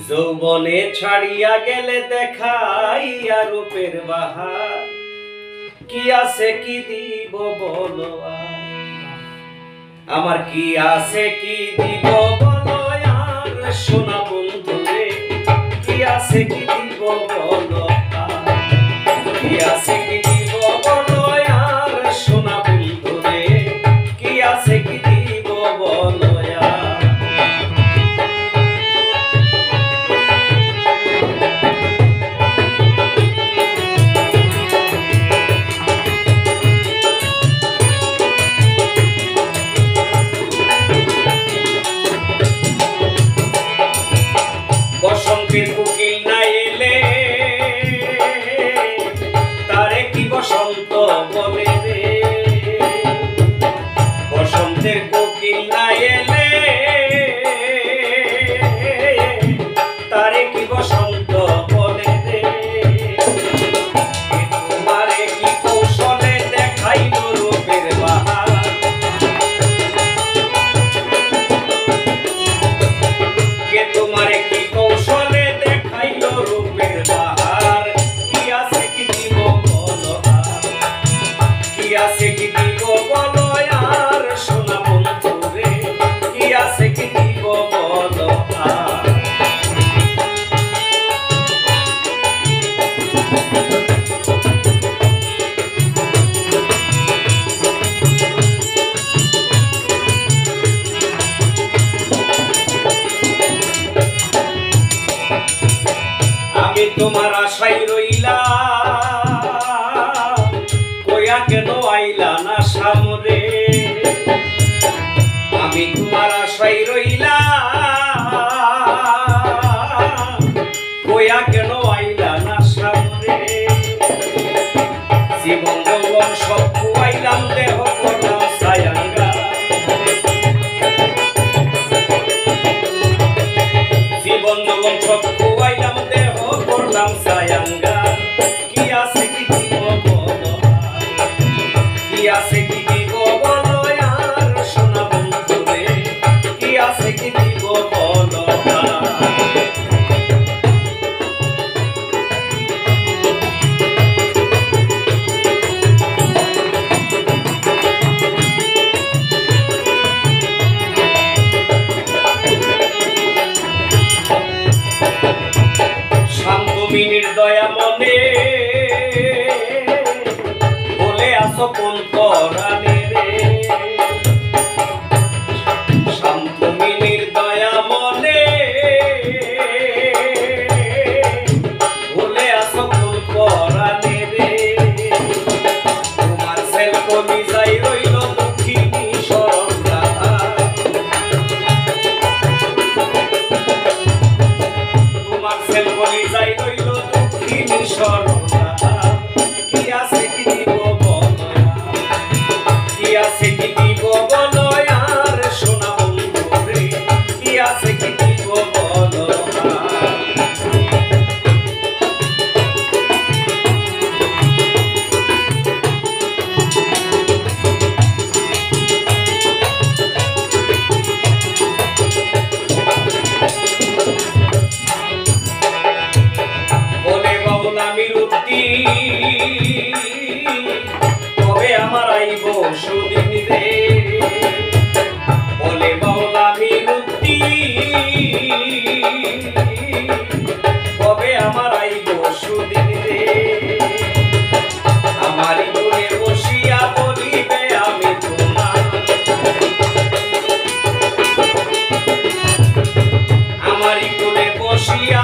যৌবনে ছাড়িয়া গেলে দেখাইয়া রূপের বাহার, কি আছে কি দিব বলো আমার, কি আছে কি দিব বলো আর সোনা বন্ধু রে, কি আছে কি দিব বলো, কি আছে কি দিব বলো আর সোনা বন্ধু রে, কি আছে কি দিব বলো। বসন্তের কোকিল না এলে তারে কি বসন্ত বলে রে, বসন্তের কোকিল না এলে তারে কি বসন্ত বলে রে, তোমারে কি কৌশলে দেখাইল রূপের বাহার, কে তোমারে কি কৌশলে দেখাইল রূপের বাহার, কি আছে কি দিব বলো, কি আছে কি দিব বলো আর সোনা বন্ধু রে, কি আছে কি দিব বলো। আমি তোমার আশাই রইলাম, কইয়া কেন আইলা না সামনে, আমি তোমার আশাই রইলাম, কইয়া কেন আইলা না সামনে, জীবন যৌবন সব খুয়াইলাম দেহ করলাম ছায়াঙ্গা, জীবন যৌবন সব খুয়াইলাম দেহ করলাম ছায়াঙ্গা, কি আছে কি দিব বলো, কি আছে কি দিব বলো আর সোনা বন্ধু রে, কি আছে কি দিব বলো। শান্তমিনীর দয়া মনে বলে আসো কোন পরাণে রে, শান্তমিনীর দয়া মনে বলে আসো কোন পরাণে রে, তোমার সেল কলিজাই রইল দুঃখিনী শরণ রাধা, তোমার সেল কলিজাই রইল দুঃখিনী শরণ রাধা, কি আছে কি দিব বলো, কি আছে কি দিব বলো আর সোনা বন্ধু রে, কি আছে কি দিব বলো। বলে বাউল আমি রুটি তবে আমার আইব সুদিন রে, বলে বাউল আমি রুটি তবে আমার আইব সুদিন রে, আমারই কোলে বসিয়া বলিবে আমি তোমার, আমারই কোলে বসিয়া